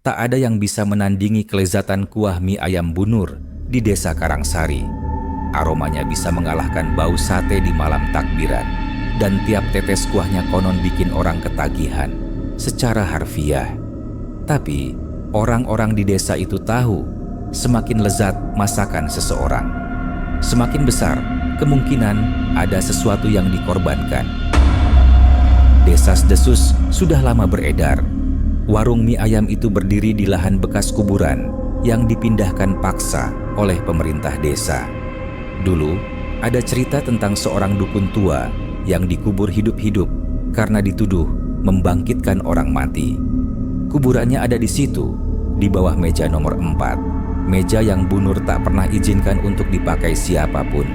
Tak ada yang bisa menandingi kelezatan kuah mie ayam Bu Nur di desa Karangsari. Aromanya bisa mengalahkan bau sate di malam takbiran, dan tiap tetes kuahnya konon bikin orang ketagihan secara harfiah. Tapi orang-orang di desa itu tahu, semakin lezat masakan seseorang, semakin besar kemungkinan ada sesuatu yang dikorbankan. Desas-desus sudah lama beredar. Warung mie ayam itu berdiri di lahan bekas kuburan yang dipindahkan paksa oleh pemerintah desa. Dulu ada cerita tentang seorang dukun tua yang dikubur hidup-hidup karena dituduh membangkitkan orang mati. Kuburannya ada di situ, di bawah meja nomor 4, meja yang Bu Nur tak pernah izinkan untuk dipakai siapapun.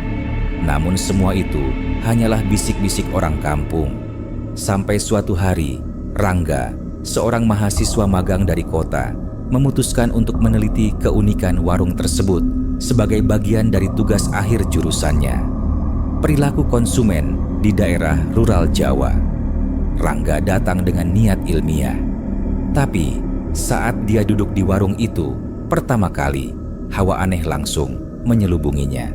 Namun semua itu hanyalah bisik-bisik orang kampung. Sampai suatu hari, Rangga, seorang mahasiswa magang dari kota, memutuskan untuk meneliti keunikan warung tersebut sebagai bagian dari tugas akhir jurusannya, perilaku konsumen di daerah rural Jawa. Rangga datang dengan niat ilmiah. Tapi saat dia duduk di warung itu, pertama kali hawa aneh langsung menyelubunginya.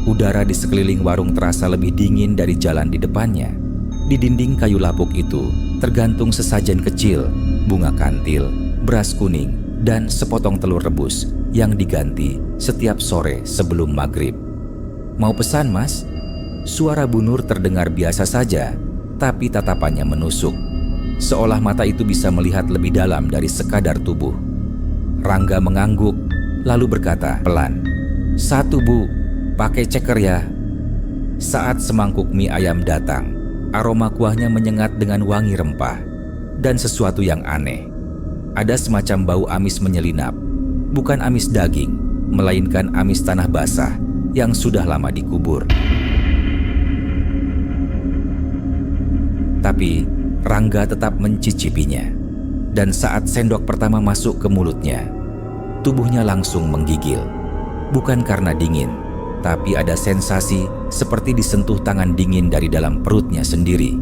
Udara di sekeliling warung terasa lebih dingin dari jalan di depannya. Di dinding kayu lapuk itu tergantung sesajen kecil, bunga kantil, beras kuning, dan sepotong telur rebus yang diganti setiap sore sebelum maghrib. "Mau pesan, Mas?" Suara Bu Nur terdengar biasa saja, tapi tatapannya menusuk, seolah mata itu bisa melihat lebih dalam dari sekadar tubuh. Rangga mengangguk, lalu berkata pelan, "1 Bu, pakai ceker ya." Saat semangkuk mie ayam datang, aroma kuahnya menyengat dengan wangi rempah dan sesuatu yang aneh. Ada semacam bau amis menyelinap, bukan amis daging, melainkan amis tanah basah yang sudah lama dikubur. Tapi Rangga tetap mencicipinya, dan saat sendok pertama masuk ke mulutnya, tubuhnya langsung menggigil. Bukan karena dingin, tapi ada sensasi seperti disentuh tangan dingin dari dalam perutnya sendiri.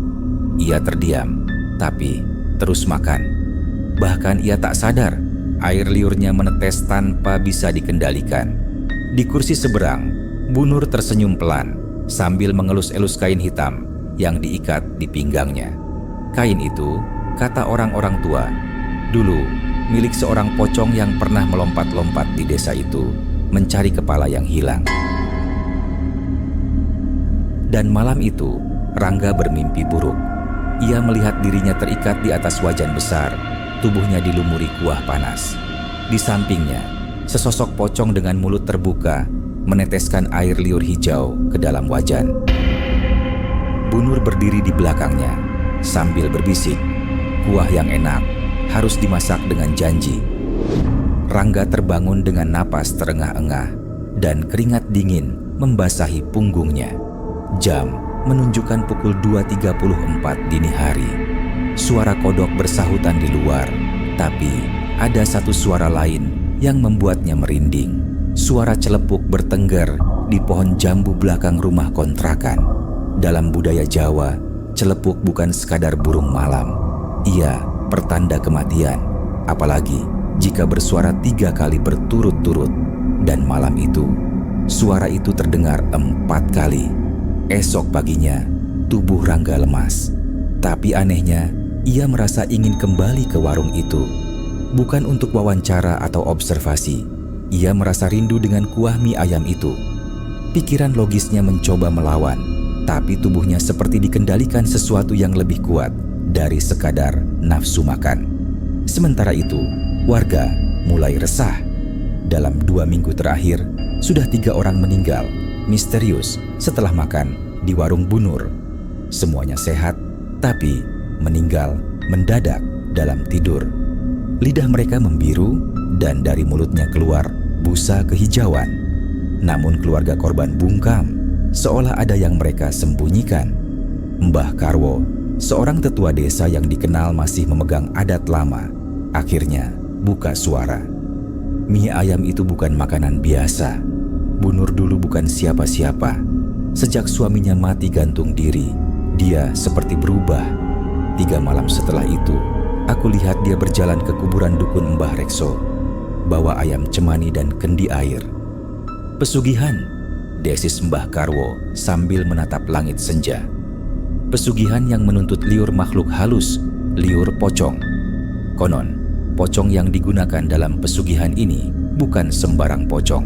Ia terdiam, tapi terus makan. Bahkan ia tak sadar, air liurnya menetes tanpa bisa dikendalikan. Di kursi seberang, Bu Nur tersenyum pelan sambil mengelus-elus kain hitam yang diikat di pinggangnya. Kain itu, kata orang-orang tua, dulu milik seorang pocong yang pernah melompat-lompat di desa itu mencari kepala yang hilang. Dan malam itu, Rangga bermimpi buruk. Ia melihat dirinya terikat di atas wajan besar, tubuhnya dilumuri kuah panas. Di sampingnya, sesosok pocong dengan mulut terbuka meneteskan air liur hijau ke dalam wajan. Bu Nur berdiri di belakangnya sambil berbisik, "Kuah yang enak harus dimasak dengan janji." Rangga terbangun dengan napas terengah-engah dan keringat dingin membasahi punggungnya. Jam menunjukkan pukul 2.34 dini hari. Suara kodok bersahutan di luar, tapi ada satu suara lain yang membuatnya merinding. Suara celepuk bertengger di pohon jambu belakang rumah kontrakan. Dalam budaya Jawa, celepuk bukan sekadar burung malam. Ia pertanda kematian, apalagi jika bersuara 3 kali berturut-turut. Dan malam itu, suara itu terdengar 4 kali. Esok paginya, tubuh Rangga lemas. Tapi anehnya, ia merasa ingin kembali ke warung itu. Bukan untuk wawancara atau observasi. Ia merasa rindu dengan kuah mie ayam itu. Pikiran logisnya mencoba melawan, tapi tubuhnya seperti dikendalikan sesuatu yang lebih kuat dari sekadar nafsu makan. Sementara itu, warga mulai resah. Dalam 2 minggu terakhir, sudah 3 orang meninggal misterius setelah makan di warung Bu Nur. Semuanya sehat, tapi meninggal mendadak dalam tidur. Lidah mereka membiru dan dari mulutnya keluar busa kehijauan. Namun keluarga korban bungkam, seolah ada yang mereka sembunyikan. Mbah Karwo, seorang tetua desa yang dikenal masih memegang adat lama, akhirnya buka suara. Mie ayam itu bukan makanan biasa. Bu Nur dulu bukan siapa-siapa. Sejak suaminya mati gantung diri, dia seperti berubah. 3 malam setelah itu, Aku lihat dia berjalan ke kuburan dukun Mbah Rekso, bawa ayam cemani dan kendi air. Pesugihan, desis Mbah Karwo sambil menatap langit senja. Pesugihan yang menuntut liur makhluk halus, liur pocong. Konon, pocong yang digunakan dalam pesugihan ini bukan sembarang pocong.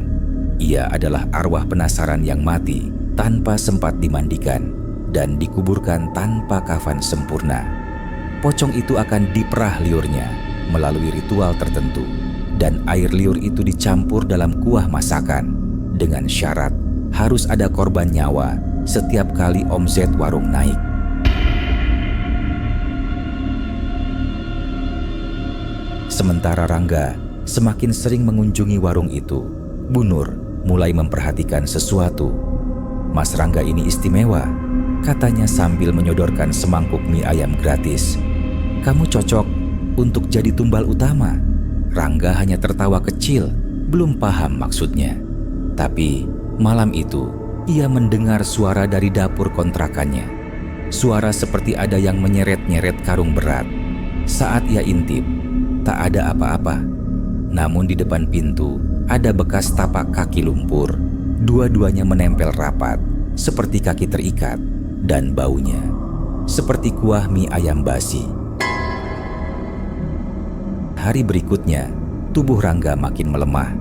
Ia adalah arwah penasaran yang mati tanpa sempat dimandikan dan dikuburkan tanpa kafan sempurna. Pocong itu akan diperah liurnya melalui ritual tertentu, dan air liur itu dicampur dalam kuah masakan dengan syarat harus ada korban nyawa setiap kali omset warung naik. Sementara Rangga semakin sering mengunjungi warung itu, Bu Nur mulai memperhatikan sesuatu. "Mas Rangga ini istimewa," katanya sambil menyodorkan semangkuk mie ayam gratis. "Kamu cocok untuk jadi tumbal utama." Rangga hanya tertawa kecil, belum paham maksudnya. Tapi malam itu ia mendengar suara dari dapur kontrakannya. Suara seperti ada yang menyeret-nyeret karung berat. Saat ia intip, tak ada apa-apa. Namun di depan pintu ada bekas tapak kaki lumpur. Dua-duanya menempel rapat, seperti kaki terikat, dan baunya seperti kuah mie ayam basi. Hari berikutnya, tubuh Rangga makin melemah.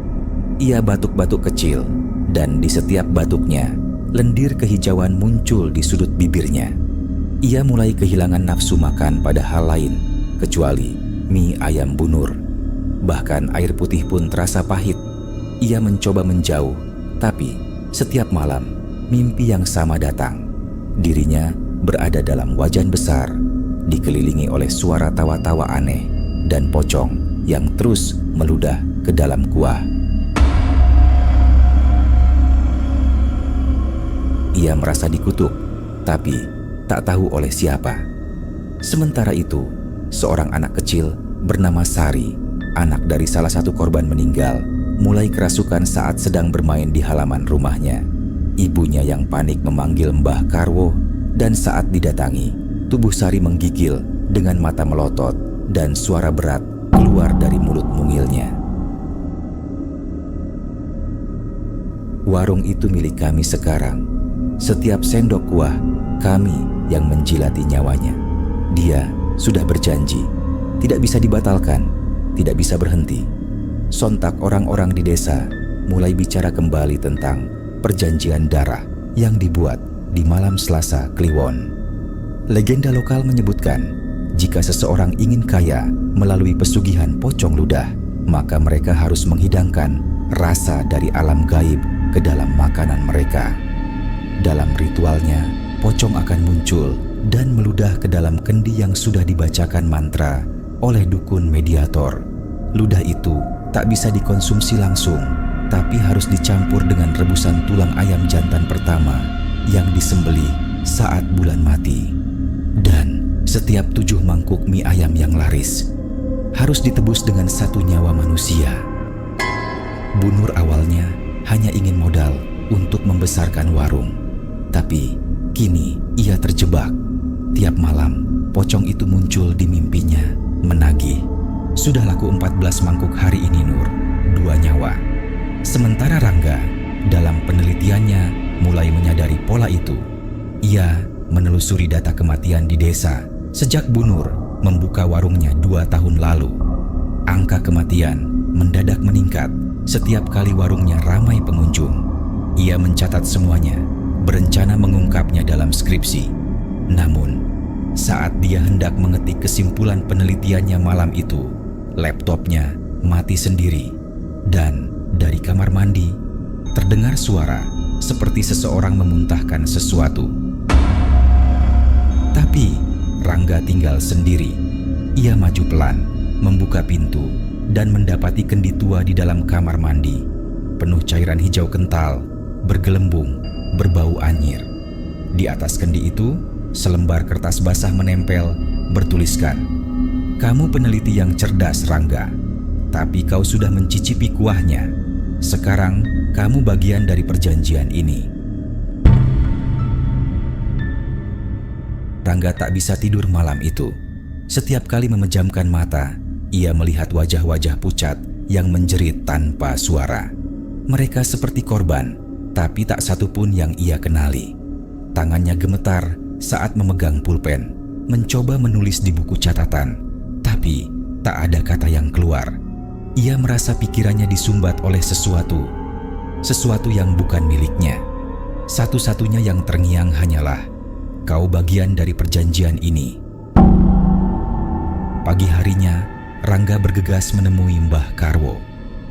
Ia batuk-batuk kecil, dan di setiap batuknya, lendir kehijauan muncul di sudut bibirnya. Ia mulai kehilangan nafsu makan pada hal lain, kecuali mie ayam Bu Nur. Bahkan air putih pun terasa pahit. Ia mencoba menjauh, tapi setiap malam, mimpi yang sama datang. Dirinya berada dalam wajan besar, dikelilingi oleh suara tawa-tawa aneh dan pocong yang terus meludah ke dalam kuah. Ia merasa dikutuk, tapi tak tahu oleh siapa. Sementara itu, seorang anak kecil bernama Sari, anak dari salah satu korban meninggal, mulai kerasukan saat sedang bermain di halaman rumahnya. Ibunya yang panik memanggil Mbah Karwo, dan saat didatangi, tubuh Sari menggigil dengan mata melotot dan suara berat keluar dari mulut mungilnya. "Warung itu milik kami sekarang. Setiap sendok kuah, kami yang menjilati nyawanya. Dia sudah berjanji, tidak bisa dibatalkan, tidak bisa berhenti." Sontak orang-orang di desa mulai bicara kembali tentang perjanjian darah yang dibuat di malam Selasa Kliwon. Legenda lokal menyebutkan, jika seseorang ingin kaya melalui pesugihan pocong ludah, maka mereka harus menghidangkan rasa dari alam gaib ke dalam makanan mereka. Dalam ritualnya, pocong akan muncul dan meludah ke dalam kendi yang sudah dibacakan mantra oleh dukun mediator. Ludah itu tak bisa dikonsumsi langsung, tapi harus dicampur dengan rebusan tulang ayam jantan pertama yang disembelih saat bulan mati. Dan setiap 7 mangkuk mie ayam yang laris harus ditebus dengan 1 nyawa manusia. Bu Nur awalnya hanya ingin modal untuk membesarkan warung, tapi kini ia terjebak. Tiap malam, pocong itu muncul di mimpinya, menagih. "Sudah laku 14 mangkuk hari ini, Nur, 2 nyawa." Sementara Rangga dalam penelitiannya mulai menyadari pola itu. Ia menelusuri data kematian di desa sejak Bu Nur membuka warungnya 2 tahun lalu. Angka kematian mendadak meningkat setiap kali warungnya ramai pengunjung. Ia mencatat semuanya, berencana mengungkapnya dalam skripsi. Namun, saat dia hendak mengetik kesimpulan penelitiannya malam itu, laptopnya mati sendiri, dan dari kamar mandi terdengar suara seperti seseorang memuntahkan sesuatu. Tapi Rangga tinggal sendiri. Ia maju pelan, membuka pintu, dan mendapati kendi tua di dalam kamar mandi, penuh cairan hijau kental, bergelembung, berbau anyir. Di atas kendi itu, selembar kertas basah menempel, bertuliskan, "Kamu peneliti yang cerdas, Rangga, tapi kau sudah mencicipi kuahnya. Sekarang kamu bagian dari perjanjian ini." Rangga tak bisa tidur malam itu. Setiap kali memejamkan mata, ia melihat wajah-wajah pucat yang menjerit tanpa suara. Mereka seperti korban, tapi tak satu pun yang ia kenali. Tangannya gemetar saat memegang pulpen, mencoba menulis di buku catatan, tapi tak ada kata yang keluar. Ia merasa pikirannya disumbat oleh sesuatu yang bukan miliknya. Satu-satunya yang terngiang hanyalah, kau bagian dari perjanjian ini. Pagi harinya, Rangga bergegas menemui Mbah Karwo.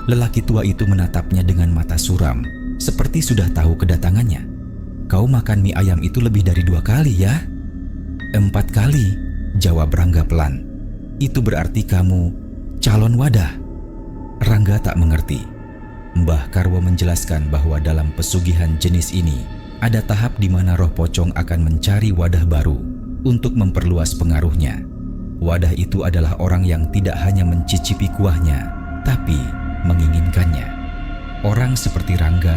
Lelaki tua itu menatapnya dengan mata suram, seperti sudah tahu kedatangannya. Kau makan mie ayam itu lebih dari 2 kali ya? 4 kali, jawab Rangga pelan. Itu berarti kamu calon wadah. Rangga tak mengerti. Mbah Karwo menjelaskan bahwa dalam pesugihan jenis ini ada tahap di mana roh pocong akan mencari wadah baru untuk memperluas pengaruhnya. Wadah itu adalah orang yang tidak hanya mencicipi kuahnya, tapi menginginkannya. Orang seperti Rangga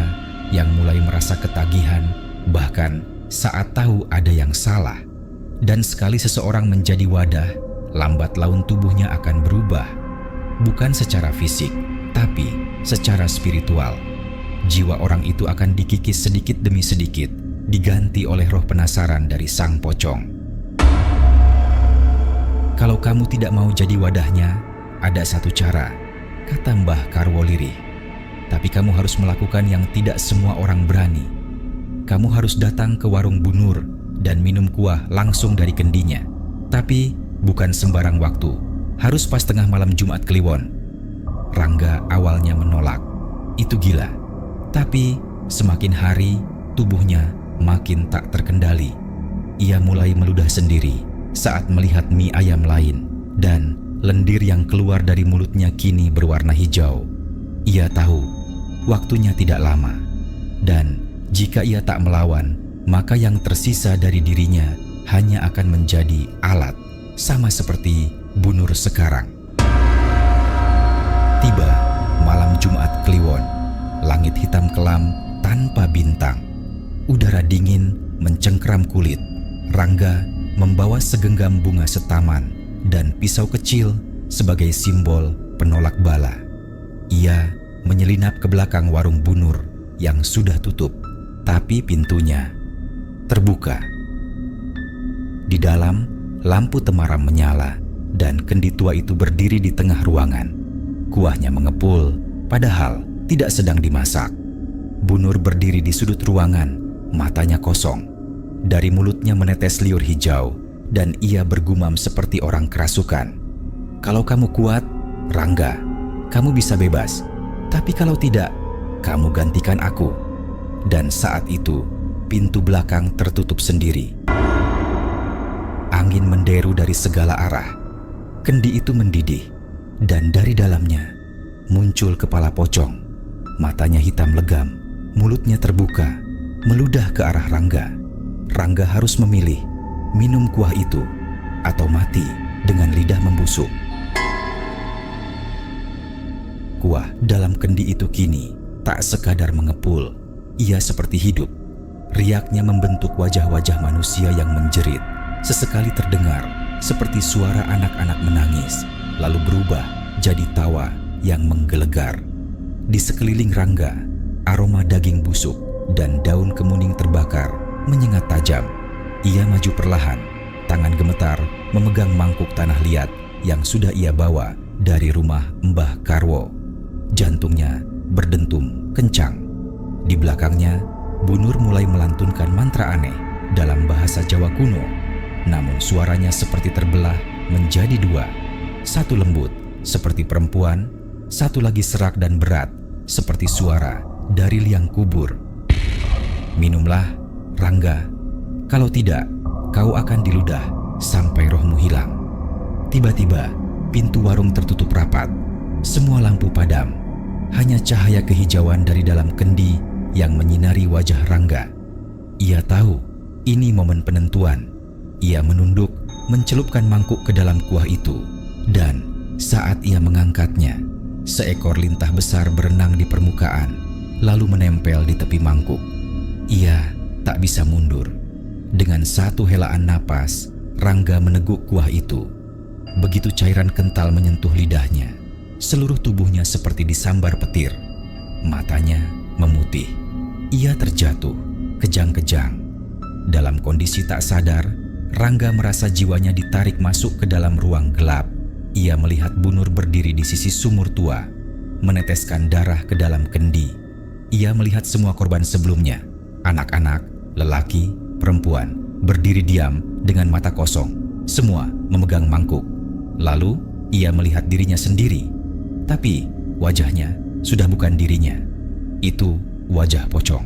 yang mulai merasa ketagihan, bahkan saat tahu ada yang salah. Dan sekali seseorang menjadi wadah, lambat laun tubuhnya akan berubah. Bukan secara fisik, tapi secara spiritual. Jiwa orang itu akan dikikis sedikit demi sedikit, diganti oleh roh penasaran dari sang pocong. Kalau kamu tidak mau jadi wadahnya, ada satu cara, kata Mbah Karwo lirih. Tapi kamu harus melakukan yang tidak semua orang berani. Kamu harus datang ke warung Bu Nur dan minum kuah langsung dari kendinya. Tapi bukan sembarang waktu. Harus pas tengah malam Jumat Kliwon. Rangga awalnya menolak. Itu gila. Tapi semakin hari tubuhnya makin tak terkendali. Ia mulai meludah sendiri saat melihat mie ayam lain, dan lendir yang keluar dari mulutnya kini berwarna hijau. Ia tahu waktunya tidak lama, dan jika ia tak melawan, maka yang tersisa dari dirinya hanya akan menjadi alat, sama seperti Bu Nur sekarang. Tiba malam Jumat Kliwon, langit hitam kelam tanpa bintang. Udara dingin mencengkram kulit. Rangga membawa segenggam bunga setaman dan pisau kecil sebagai simbol penolak bala. Ia menyelinap ke belakang warung Bu Nur yang sudah tutup, tapi pintunya terbuka. Di dalam, lampu temaram menyala dan kendi tua itu berdiri di tengah ruangan. Kuahnya mengepul, padahal tidak sedang dimasak. Bu Nur berdiri di sudut ruangan, matanya kosong. Dari mulutnya menetes liur hijau, dan ia bergumam seperti orang kerasukan. Kalau kamu kuat, Rangga, kamu bisa bebas. Tapi kalau tidak, kamu gantikan aku. Dan saat itu, pintu belakang tertutup sendiri. Angin menderu dari segala arah. Kendi itu mendidih, dan dari dalamnya muncul kepala pocong. Matanya hitam legam, mulutnya terbuka, meludah ke arah Rangga. Rangga harus memilih, minum kuah itu atau mati dengan lidah membusuk. Kuah dalam kendi itu kini tak sekadar mengepul, ia seperti hidup. Riaknya membentuk wajah-wajah manusia yang menjerit. Sesekali terdengar seperti suara anak-anak menangis, lalu berubah jadi tawa yang menggelegar. Di sekeliling Rangga, aroma daging busuk dan daun kemuning terbakar menyengat tajam. Ia maju perlahan, tangan gemetar memegang mangkuk tanah liat yang sudah ia bawa dari rumah Mbah Karwo. Jantungnya berdentum kencang. Di belakangnya, Bu Nur mulai melantunkan mantra aneh dalam bahasa Jawa kuno. Namun suaranya seperti terbelah menjadi dua. Satu lembut seperti perempuan, satu lagi serak dan berat seperti suara dari liang kubur. Minumlah, Rangga. Kalau tidak, kau akan diludah sampai rohmu hilang. Tiba-tiba, pintu warung tertutup rapat. Semua lampu padam. Hanya cahaya kehijauan dari dalam kendi yang menyinari wajah Rangga. Ia tahu ini momen penentuan. Ia menunduk, mencelupkan mangkuk ke dalam kuah itu, dan saat ia mengangkatnya, seekor lintah besar berenang di permukaan, lalu menempel di tepi mangkuk. Ia tak bisa mundur. Dengan satu helaan napas, Rangga meneguk kuah itu. Begitu cairan kental menyentuh lidahnya, seluruh tubuhnya seperti disambar petir. Matanya memutih. Ia terjatuh, kejang-kejang. Dalam kondisi tak sadar, Rangga merasa jiwanya ditarik masuk ke dalam ruang gelap. Ia melihat Bu Nur berdiri di sisi sumur tua, meneteskan darah ke dalam kendi. Ia melihat semua korban sebelumnya, anak-anak, lelaki, perempuan, berdiri diam dengan mata kosong, semua memegang mangkuk. Lalu ia melihat dirinya sendiri, tapi wajahnya sudah bukan dirinya. Itu wajah pocong.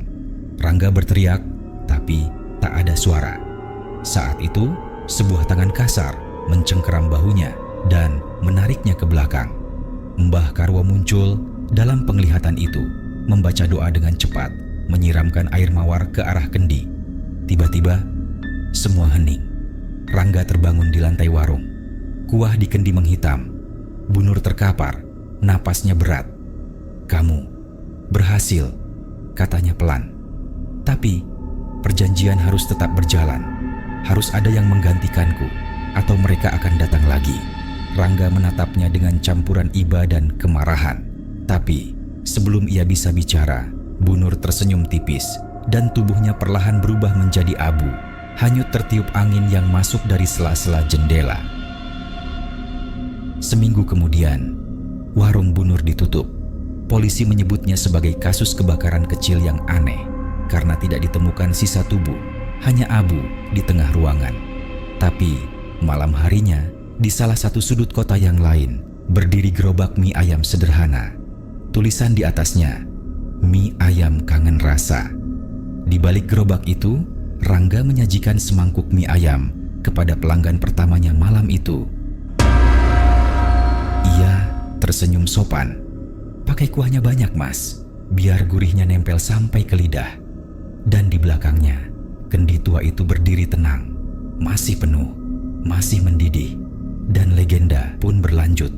Rangga berteriak, tapi tak ada suara. Saat itu, sebuah tangan kasar mencengkeram bahunya dan menariknya ke belakang. Mbah Karwo muncul dalam penglihatan itu, membaca doa dengan cepat, menyiramkan air mawar ke arah kendi. Tiba-tiba, semua hening. Rangga terbangun di lantai warung. Kuah di kendi menghitam. Bu Nur terkapar, napasnya berat. "Kamu berhasil," katanya pelan. "Tapi perjanjian harus tetap berjalan. Harus ada yang menggantikanku, atau mereka akan datang lagi." Rangga menatapnya dengan campuran iba dan kemarahan. Tapi sebelum ia bisa bicara, Bu Nur tersenyum tipis dan tubuhnya perlahan berubah menjadi abu, hanyut tertiup angin yang masuk dari sela-sela jendela. Seminggu kemudian, warung Bu Nur ditutup. Polisi menyebutnya sebagai kasus kebakaran kecil yang aneh karena tidak ditemukan sisa tubuh, hanya abu di tengah ruangan. Tapi malam harinya, di salah satu sudut kota yang lain, berdiri gerobak mie ayam sederhana. Tulisan di atasnya, "Mie ayam kangen rasa." Di balik gerobak itu, Rangga menyajikan semangkuk mie ayam kepada pelanggan pertamanya malam itu. Ia tersenyum sopan. "Pakai kuahnya banyak, Mas, biar gurihnya nempel sampai ke lidah." Dan di belakangnya, kendi tua itu berdiri tenang, masih penuh, masih mendidih, dan legenda pun berlanjut.